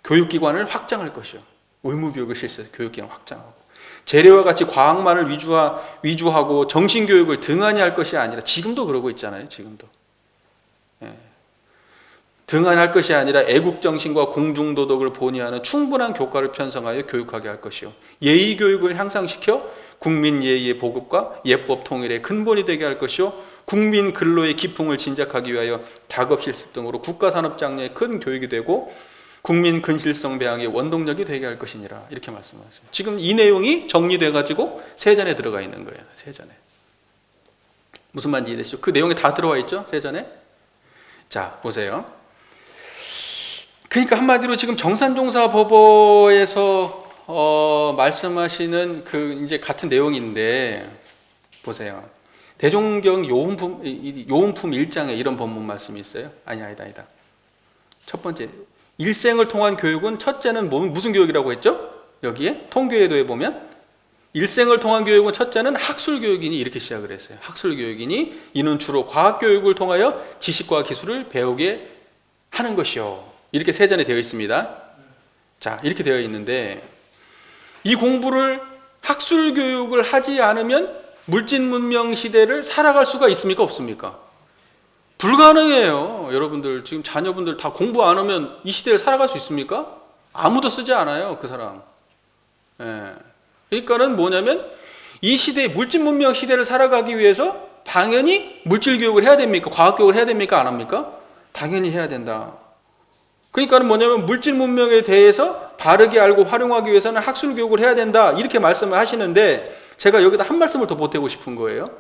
교육기관을 확장할 것이요. 의무교육을 실시해서 교육기관 확장하고. 재래와 같이 과학만을 위주하고 정신교육을 등한히 할 것이 아니라 지금도 그러고 있잖아요. 지금도. 예. 등한히 할 것이 아니라 애국정신과 공중도덕을 본의하는 충분한 교과를 편성하여 교육하게 할 것이요. 예의교육을 향상시켜 국민 예의의 보급과 예법 통일의 근본이 되게 할 것이요. 국민 근로의 기풍을 진작하기 위하여 작업실습 등으로 국가산업장려의 큰 교육이 되고 국민 근실성 배양의 원동력이 되게 할 것이니라. 이렇게 말씀하셨어요. 지금 이 내용이 정리돼가지고 세전에 들어가 있는 거예요. 세전에. 무슨 말인지 이해되시죠? 그 내용에 다 들어와 있죠? 세전에. 자, 보세요. 그러니까 한마디로 지금 정산종사 법어에서 말씀하시는 그 이제 같은 내용인데 보세요. 대종경 요음품 1장에 이런 본문 말씀이 있어요. 아니다. 첫 번째, 일생을 통한 교육은 첫째는 무슨 교육이라고 했죠? 여기에 통교회도에 보면 일생을 통한 교육은 첫째는 학술교육이니 이렇게 시작을 했어요. 학술교육이니 이는 주로 과학교육을 통하여 지식과 기술을 배우게 하는 것이요. 이렇게 세전에 되어 있습니다. 자, 이렇게 되어 있는데 이 공부를 학술교육을 하지 않으면 물질문명 시대를 살아갈 수가 있습니까? 없습니까? 불가능해요. 여러분들 지금 자녀분들 다 공부 안 하면 이 시대를 살아갈 수 있습니까? 아무도 쓰지 않아요. 그 사람. 예. 그러니까는 뭐냐면 이 시대 물질문명 시대를 살아가기 위해서 당연히 물질교육을 해야 됩니까? 과학교육을 해야 됩니까? 안 합니까? 당연히 해야 된다. 그러니까는 뭐냐면 물질 문명에 대해서 바르게 알고 활용하기 위해서는 학술 교육을 해야 된다. 이렇게 말씀을 하시는데 제가 여기다 한 말씀을 더 보태고 싶은 거예요.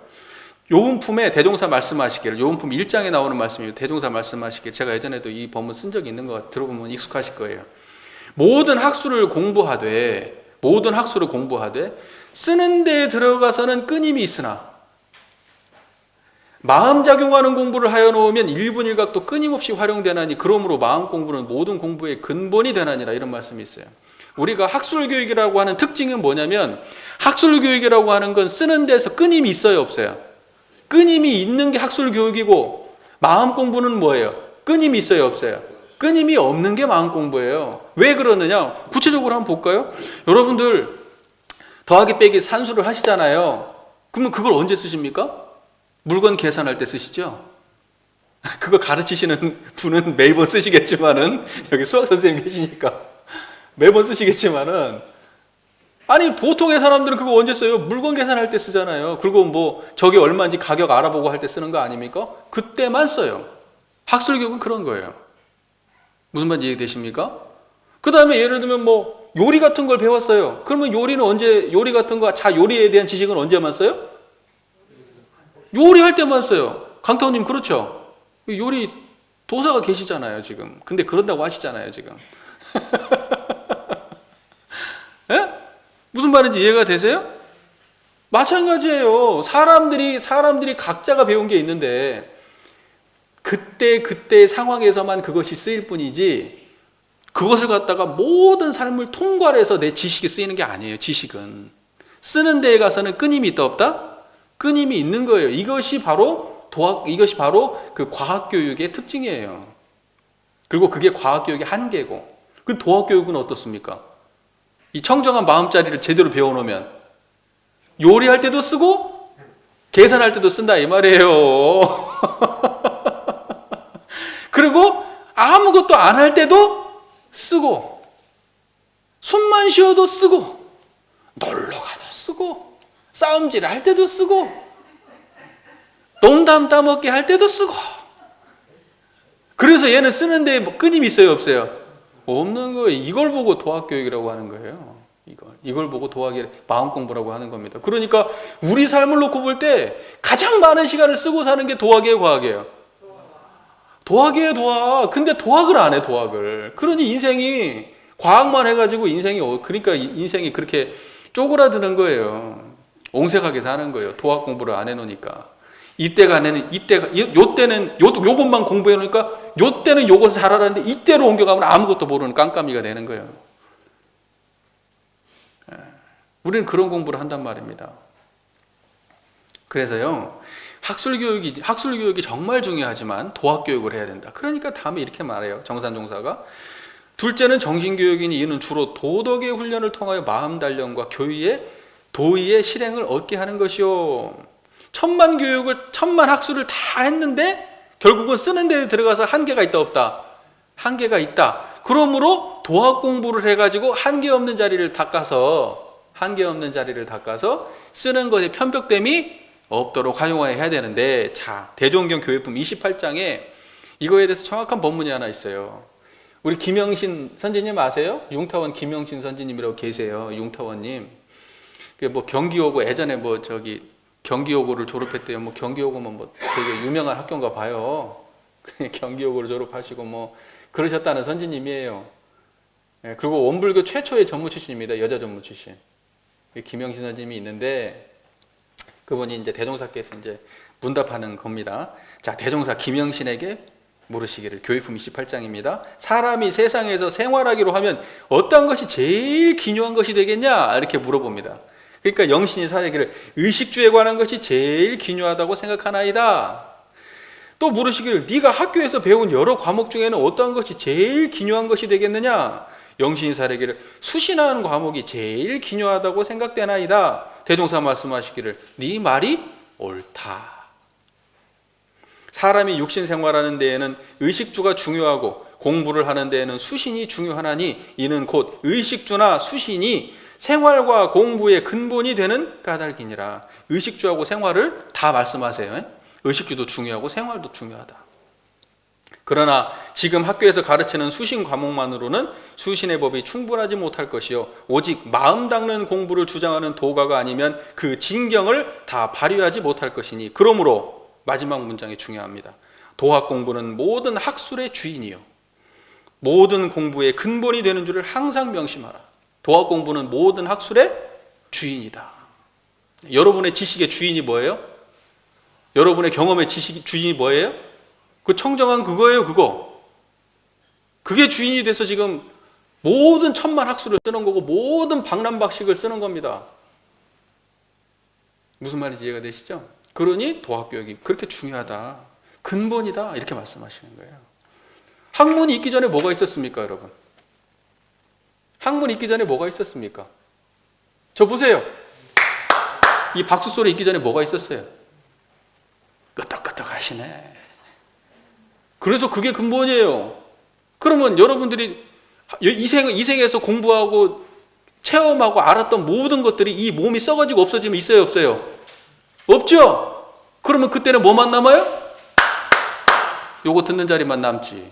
요음품에 대종사 말씀하시기를, 요음품 1장에 나오는 말씀이에요. 대종사 말씀하시기를. 제가 예전에도 이 본문 쓴 적이 있는 거 들어보면 익숙하실 거예요. 모든 학술을 공부하되 쓰는 데에 들어가서는 끊임이 있으나 마음 작용하는 공부를 하여 놓으면 일분일각도 끊임없이 활용되나니 그러므로 마음 공부는 모든 공부의 근본이 되나니라, 이런 말씀이 있어요. 우리가 학술교육이라고 하는 특징은 뭐냐면, 학술교육이라고 하는 건 쓰는 데서 끊임이 있어요, 없어요? 끊임이 있는 게 학술교육이고, 마음 공부는 뭐예요? 끊임이 있어요, 없어요? 끊임이 없는 게 마음 공부예요. 왜 그러느냐? 구체적으로 한번 볼까요? 여러분들 더하기 빼기 산수를 하시잖아요. 그러면 그걸 언제 쓰십니까? 물건 계산할 때 쓰시죠? 그거 가르치시는 분은 매번 쓰시겠지만은, 여기 수학 선생님 계시니까 매번 쓰시겠지만은, 아니 보통의 사람들은 그거 언제 써요? 물건 계산할 때 쓰잖아요. 그리고 뭐 저게 얼마인지 가격 알아보고 할 때 쓰는 거 아닙니까? 그때만 써요. 학술교육은 그런 거예요. 무슨 말인지 이해되십니까? 그 다음에 예를 들면 뭐 요리 같은 걸 배웠어요. 그러면 요리는 언제, 요리 같은 거, 요리에 대한 지식은 언제만 써요? 요리할 때만 써요. 강타원님 그렇죠? 요리 도사가 계시잖아요 지금. 근데 그런다고 하시잖아요 지금. 예? 무슨 말인지 이해가 되세요? 마찬가지예요. 사람들이 각자가 배운 게 있는데 그때 상황에서만 그것이 쓰일 뿐이지, 그것을 갖다가 모든 삶을 통괄해서 내 지식이 쓰이는 게 아니에요. 지식은 쓰는 데에 가서는 끊임이 있다 없다? 끊임이 있는 거예요. 이것이 바로 그 과학교육의 특징이에요. 그리고 그게 과학교육의 한계고, 그 도학교육은 어떻습니까? 이 청정한 마음자리를 제대로 배워놓으면 요리할 때도 쓰고 계산할 때도 쓴다 이 말이에요. 그리고 아무것도 안 할 때도 쓰고, 숨만 쉬어도 쓰고, 놀러 가서 쓰고, 싸움질 할 때도 쓰고, 농담 따먹게 할 때도 쓰고. 그래서 얘는 쓰는데 뭐 끊임이 있어요, 없어요? 없는 거예요. 이걸 보고 도학교육이라고 하는 거예요. 이걸 보고 마음 공부라고 하는 겁니다. 그러니까 우리 삶을 놓고 볼 때 가장 많은 시간을 쓰고 사는 게 도학이에요, 과학이에요? 도학이에요, 도학. 근데 도학을 안 해, 도학을. 그러니 인생이 과학만 해가지고 그러니까 인생이 그렇게 쪼그라드는 거예요. 옹색하게 사는 거예요. 도학 공부를 안 해놓으니까. 요때는 요것만 공부해 놓으니까 요때는 요것을 잘하라는데 이때로 옮겨가면 아무것도 모르는 깜깜이가 되는 거예요. 우리는 그런 공부를 한단 말입니다. 그래서요, 학술교육이 정말 중요하지만 도학교육을 해야 된다. 그러니까 다음에 이렇게 말해요, 정산종사가. 둘째는 정신교육이니 이는 주로 도덕의 훈련을 통하여 마음 단련과 도의의 실행을 얻게 하는 것이요. 천만 학술을 다 했는데 결국은 쓰는 데에 들어가서 한계가 있다 없다? 한계가 있다. 그러므로 도학 공부를 해가지고 한계 없는 자리를 닦아서 쓰는 것에 편벽됨이 없도록 활용해야 되는데, 자, 대종경 교회품 28장에 이거에 대해서 정확한 본문이 하나 있어요. 우리 김영신 선지님 아세요? 융타원 김영신 선지님이라고 계세요. 융타원님. 뭐 경기여고, 예전에 뭐 경기여고를 졸업했대요. 뭐 경기여고면 뭐 되게 유명한 학교인가 봐요. 경기여고를 졸업하시고 뭐 그러셨다는 선지님이에요. 그리고 원불교 최초의 전무 출신입니다. 여자 전무 출신. 김영신 선지님이 있는데, 그분이 이제 대종사께서 이제 문답하는 겁니다. 자, 대종사 김영신에게 물으시기를, 교회품 28장입니다. 사람이 세상에서 생활하기로 하면 어떤 것이 제일 기묘한 것이 되겠냐? 이렇게 물어봅니다. 그러니까 영신이 사례기를 의식주에 관한 것이 제일 기묘하다고 생각하나이다. 또 물으시기를 네가 학교에서 배운 여러 과목 중에는 어떤 것이 제일 기묘한 것이 되겠느냐? 영신이 사례기를 수신하는 과목이 제일 기묘하다고 생각되나이다. 대종사 말씀하시기를 네 말이 옳다. 사람이 육신 생활하는 데에는 의식주가 중요하고 공부를 하는 데에는 수신이 중요하나니 이는 곧 의식주나 수신이 생활과 공부의 근본이 되는 까닭이니라. 의식주하고 생활을 다 말씀하세요. 의식주도 중요하고 생활도 중요하다. 그러나 지금 학교에서 가르치는 수신 과목만으로는 수신의 법이 충분하지 못할 것이요 오직 마음 닦는 공부를 주장하는 도가가 아니면 그 진경을 다 발휘하지 못할 것이니 그러므로 마지막 문장이 중요합니다. 도학 공부는 모든 학술의 주인이요 모든 공부의 근본이 되는 줄을 항상 명심하라. 도학 공부는 모든 학술의 주인이다. 여러분의 지식의 주인이 뭐예요? 여러분의 경험의 지식 주인이 뭐예요? 그 청정한 그거예요, 그거. 그게 주인이 돼서 지금 모든 천만 학수를 쓰는 거고 모든 박람박식을 쓰는 겁니다. 무슨 말인지 이해가 되시죠? 그러니 도학교육이 그렇게 중요하다. 근본이다. 이렇게 말씀하시는 거예요. 학문이 있기 전에 뭐가 있었습니까, 여러분? 학문이 있기 전에 뭐가 있었습니까? 저 보세요. 이 박수 소리 있기 전에 뭐가 있었어요? 끄떡끄떡 하시네. 그래서 그게 근본이에요. 그러면 여러분들이 이생에서 공부하고 체험하고 알았던 모든 것들이 이 몸이 썩어지고 없어지면 있어요, 없어요? 없죠? 그러면 그때는 뭐만 남아요? 요거 듣는 자리만 남지.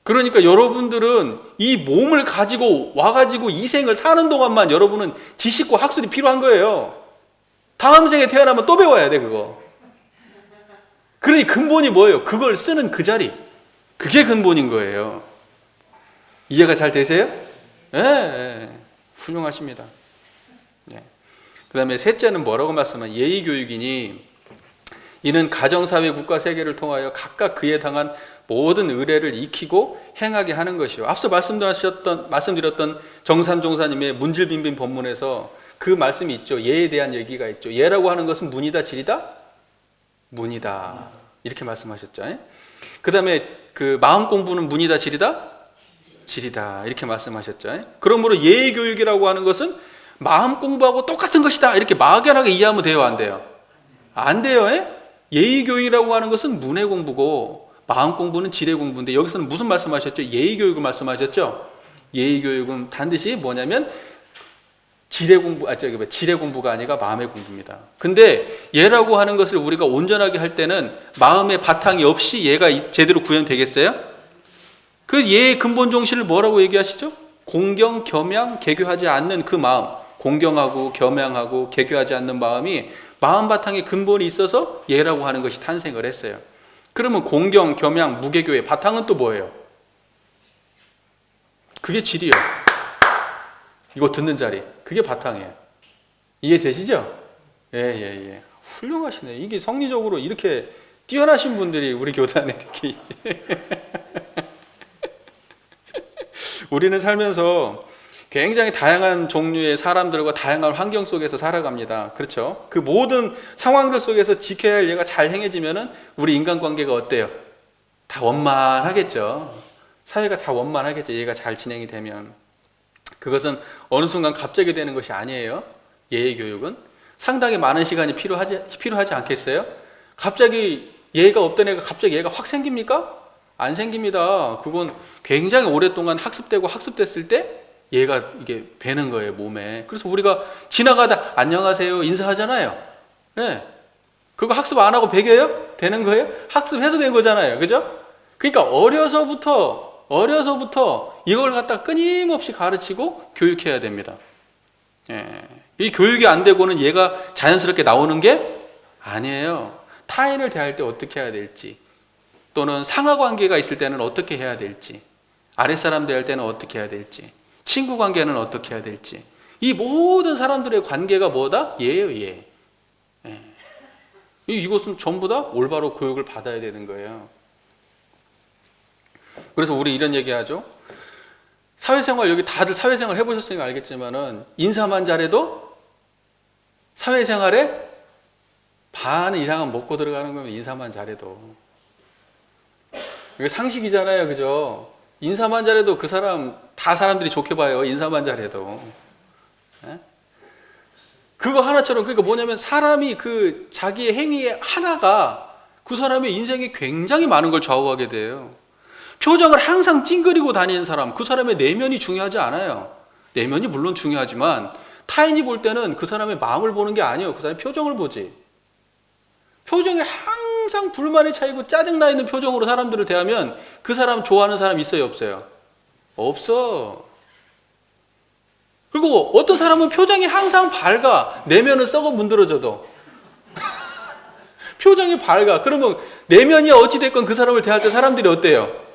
그러니까 여러분들은 이 몸을 가지고 와가지고 이 생을 사는 동안만 여러분은 지식과 학술이 필요한 거예요. 다음 생에 태어나면 또 배워야 돼, 그거. 그러니 근본이 뭐예요? 그걸 쓰는 그 자리. 그게 근본인 거예요. 이해가 잘 되세요? 예, 훌륭하십니다. 예. 그 다음에 셋째는 뭐라고 말씀하면 예의교육이니 이는 가정사회 국가 세계를 통하여 각각 그에 당한 모든 의례를 익히고 행하게 하는 것이요. 앞서 말씀드렸던 정산종사님의 문질빈빈 법문에서 그 말씀이 있죠. 예에 대한 얘기가 있죠. 예라고 하는 것은 문이다, 질이다? 문이다. 이렇게 말씀하셨죠. 그 다음에 그 마음 공부는 문이다, 질이다? 질이다. 이렇게 말씀하셨죠. 그러므로 예의 교육이라고 하는 것은 마음 공부하고 똑같은 것이다. 이렇게 막연하게 이해하면 돼요, 안 돼요? 안 돼요. 예의 교육이라고 하는 것은 문의 공부고 마음 공부는 지혜 공부인데 여기서는 무슨 말씀하셨죠? 예의 교육을 말씀하셨죠? 예의 교육은 반드시 뭐냐면 지혜 공부가 아니라 마음의 공부입니다. 근데 예라고 하는 것을 우리가 온전하게 할 때는 마음의 바탕이 없이 예가 제대로 구현되겠어요? 그 예의 근본 정신을 뭐라고 얘기하시죠? 공경, 겸양, 개교하지 않는 그 마음, 공경하고 겸양하고 개교하지 않는 마음이 마음 바탕에 근본이 있어서 예라고 하는 것이 탄생을 했어요. 그러면 공경, 겸양, 무개교의 바탕은 또 뭐예요? 그게 질이에요. 이거 듣는 자리, 그게 바탕이에요. 이해되시죠? 예. 훌륭하시네. 이게 성리적으로 이렇게 뛰어나신 분들이 우리 교단에 이렇게 우리는 살면서 굉장히 다양한 종류의 사람들과 다양한 환경 속에서 살아갑니다. 그렇죠? 그 모든 상황들 속에서 지켜야 할 예가 잘 행해지면은 우리 인간관계가 어때요? 다 원만하겠죠. 사회가 다 원만하겠죠. 예가 잘 진행이 되면. 그것은 어느 순간 갑자기 되는 것이 아니에요. 예의 교육은 상당히 많은 시간이 필요하지 않겠어요? 갑자기 예가 없던 애가 갑자기 예가 확 생깁니까? 안 생깁니다. 그건 굉장히 오랫동안 학습됐을 때 얘가 이게 배는 거예요, 몸에. 그래서 우리가 지나가다 안녕하세요 인사하잖아요. 네. 그거 학습 안 하고 배겨요? 되는 거예요? 학습해서 된 거잖아요. 그죠? 그러니까 어려서부터 이걸 갖다 끊임없이 가르치고 교육해야 됩니다. 예. 이 교육이 안 되고는 얘가 자연스럽게 나오는 게 아니에요. 타인을 대할 때 어떻게 해야 될지, 또는 상하관계가 있을 때는 어떻게 해야 될지, 아랫사람 대할 때는 어떻게 해야 될지, 친구 관계는 어떻게 해야 될지, 이 모든 사람들의 관계가 뭐다? 예예요, 예. 예. 이것은 전부 다 올바로 교육을 받아야 되는 거예요. 그래서 우리 이런 얘기하죠. 사회생활, 여기 다들 사회생활 해보셨으니까 알겠지만은 인사만 잘해도 사회생활에 반 이상은 먹고 들어가는 거면 인사만 잘해도. 이게 상식이잖아요, 그죠? 인사만 잘해도 그 사람 다 사람들이 좋게 봐요. 인사만 잘해도. 예? 그거 하나처럼, 그러니까 뭐냐면 사람이 그 자기의 행위의 하나가 그 사람의 인생에 굉장히 많은 걸 좌우하게 돼요. 표정을 항상 찡그리고 다니는 사람, 그 사람의 내면이 중요하지 않아요. 내면이 물론 중요하지만 타인이 볼 때는 그 사람의 마음을 보는 게 아니에요. 그 사람의 표정을 보지. 표정에 항상 불만이 차이고 짜증나 있는 표정으로 사람들을 대하면 그 사람 좋아하는 사람 있어요, 없어요? 없어. 그리고 어떤 사람은 표정이 항상 밝아. 내면은 썩어 문드러져도. 표정이 밝아. 그러면 내면이 어찌됐건 그 사람을 대할 때 사람들이 어때요?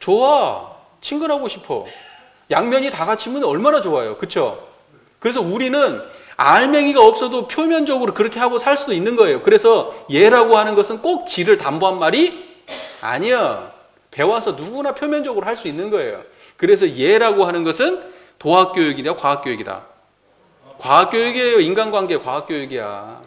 좋아. 친근하고 싶어. 양면이 다 갖추면 얼마나 좋아요. 그렇죠? 그래서 우리는 알맹이가 없어도 표면적으로 그렇게 하고 살 수도 있는 거예요. 그래서 예라고 하는 것은 꼭 질을 담보한 말이 아니야. 배워서 누구나 표면적으로 할 수 있는 거예요. 그래서 예라고 하는 것은 도학교육이냐 과학교육이다. 과학교육이에요. 인간관계 과학교육이야.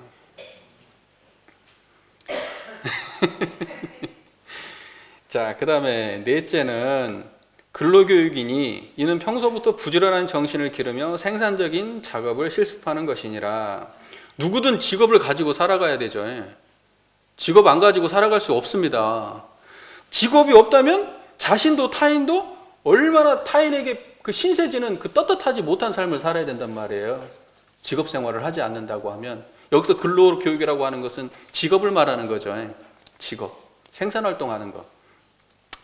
자, 그 다음에 넷째는 근로교육이니 이는 평소부터 부지런한 정신을 기르며 생산적인 작업을 실습하는 것이니라. 누구든 직업을 가지고 살아가야 되죠. 직업 안 가지고 살아갈 수 없습니다. 직업이 없다면 자신도 타인도 얼마나 타인에게 그 신세지는 그 떳떳하지 못한 삶을 살아야 된단 말이에요. 직업 생활을 하지 않는다고 하면. 여기서 근로교육이라고 하는 것은 직업을 말하는 거죠. 직업, 생산활동하는 것.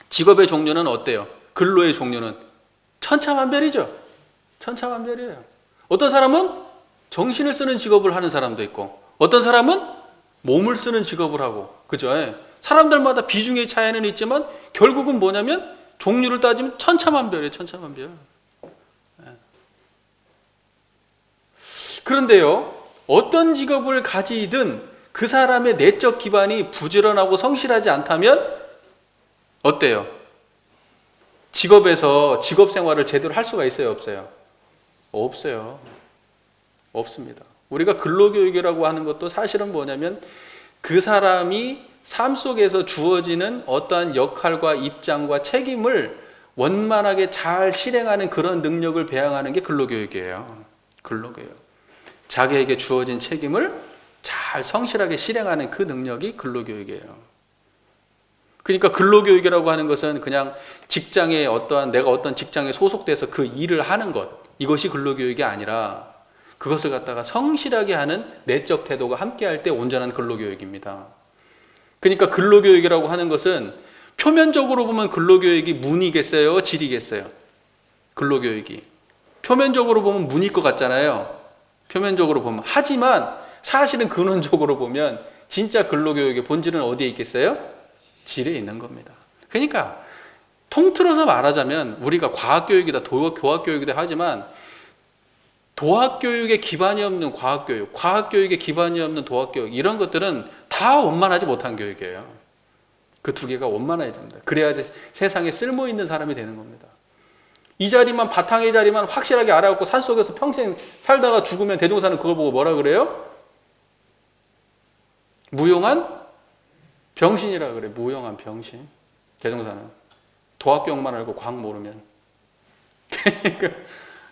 직업의 종류는 어때요? 근로의 종류는 천차만별이죠. 천차만별이에요. 어떤 사람은 정신을 쓰는 직업을 하는 사람도 있고, 어떤 사람은 몸을 쓰는 직업을 하고, 그죠? 사람들마다 비중의 차이는 있지만 결국은 뭐냐면 종류를 따지면 천차만별이에요. 천차만별. 그런데요, 어떤 직업을 가지든 그 사람의 내적 기반이 부지런하고 성실하지 않다면 어때요? 직업에서 직업 생활을 제대로 할 수가 있어요, 없어요? 없어요. 없습니다. 우리가 근로교육이라고 하는 것도 사실은 뭐냐면 그 사람이 삶 속에서 주어지는 어떠한 역할과 입장과 책임을 원만하게 잘 실행하는 그런 능력을 배양하는 게 근로교육이에요. 근로교육. 자기에게 주어진 책임을 잘 성실하게 실행하는 그 능력이 근로교육이에요. 그러니까 근로교육이라고 하는 것은 그냥 직장에 내가 어떤 직장에 소속돼서 그 일을 하는 것, 이것이 근로교육이 아니라 그것을 갖다가 성실하게 하는 내적 태도가 함께할 때 온전한 근로교육입니다. 그러니까 근로교육이라고 하는 것은 표면적으로 보면 근로교육이 문이겠어요? 질이겠어요? 근로교육이. 표면적으로 보면 문일 것 같잖아요. 표면적으로 보면. 하지만 사실은 근원적으로 보면 진짜 근로교육의 본질은 어디에 있겠어요? 질에 있는 겁니다. 그러니까 통틀어서 말하자면 우리가 과학교육이다, 교학교육이다 하지만 도학교육에 기반이 없는 과학교육, 과학교육에 기반이 없는 도학교육, 이런 것들은 다 원만하지 못한 교육이에요. 그 두 개가 원만해야 됩니다. 그래야지 세상에 쓸모있는 사람이 되는 겁니다. 이 자리만, 바탕의 자리만 확실하게 알아갖고 산속에서 평생 살다가 죽으면 대종사는 그걸 보고 뭐라 그래요? 무용한 병신이라 그래. 무용한 병신. 대종사는 도학교육만 알고 과학 모르면.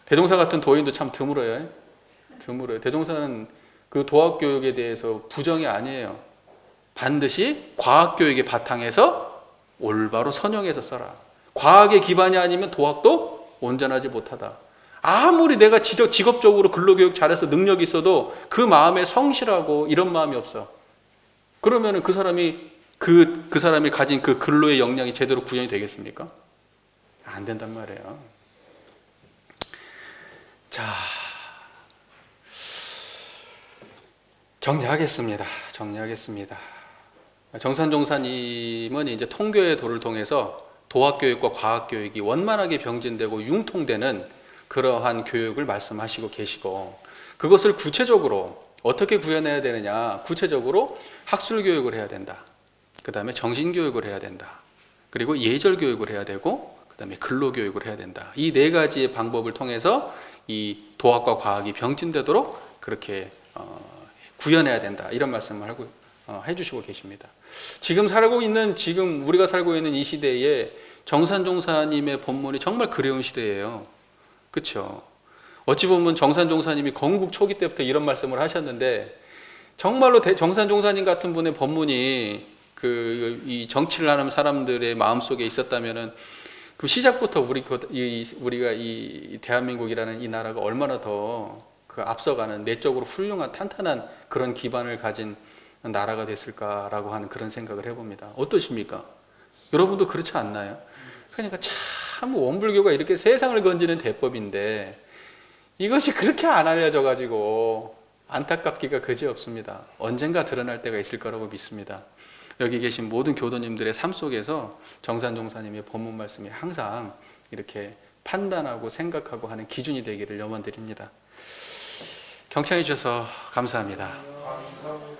대종사 같은 도인도 참 드물어요. 드물어요. 대종사는 그 도학교육에 대해서 부정이 아니에요. 반드시 과학교육의 바탕에서 올바로 선용해서 써라. 과학의 기반이 아니면 도학도 온전하지 못하다. 아무리 내가 직업적으로 근로교육 잘해서 능력이 있어도 그 마음에 성실하고 이런 마음이 없어. 그러면 그 사람이 그 사람이 가진 그 근로의 역량이 제대로 구현이 되겠습니까? 안 된단 말이에요. 자, 정리하겠습니다. 정산종사님은 이제 통교의 도를 통해서 도학교육과 과학교육이 원만하게 병진되고 융통되는 그러한 교육을 말씀하시고 계시고, 그것을 구체적으로 어떻게 구현해야 되느냐, 구체적으로 학술교육을 해야 된다. 그 다음에 정신교육을 해야 된다. 그리고 예절교육을 해야 되고, 그 다음에 근로교육을 해야 된다. 이 네 가지의 방법을 통해서 이 도학과 과학이 병진되도록 그렇게 구현해야 된다. 이런 말씀을 하고 해주시고 계십니다. 지금 우리가 살고 있는 이 시대에 정산종사님의 본문이 정말 그리운 시대예요. 그렇죠? 어찌 보면 정산종사님이 건국 초기 때부터 이런 말씀을 하셨는데, 정말로 정산종사님 같은 분의 본문이 이 정치를 하는 사람들의 마음속에 있었다면은 그 시작부터 우리가 이 대한민국이라는 이 나라가 얼마나 더 그 앞서가는 내적으로 훌륭한 탄탄한 그런 기반을 가진 나라가 됐을까라고 하는 그런 생각을 해봅니다. 어떠십니까? 여러분도 그렇지 않나요? 그러니까 참 원불교가 이렇게 세상을 건지는 대법인데 이것이 그렇게 안 알려져 가지고 안타깝기가 그지없습니다. 언젠가 드러날 때가 있을 거라고 믿습니다. 여기 계신 모든 교도님들의 삶 속에서 정산종사님의 본문 말씀이 항상 이렇게 판단하고 생각하고 하는 기준이 되기를 염원드립니다. 경청해 주셔서 감사합니다. 감사합니다.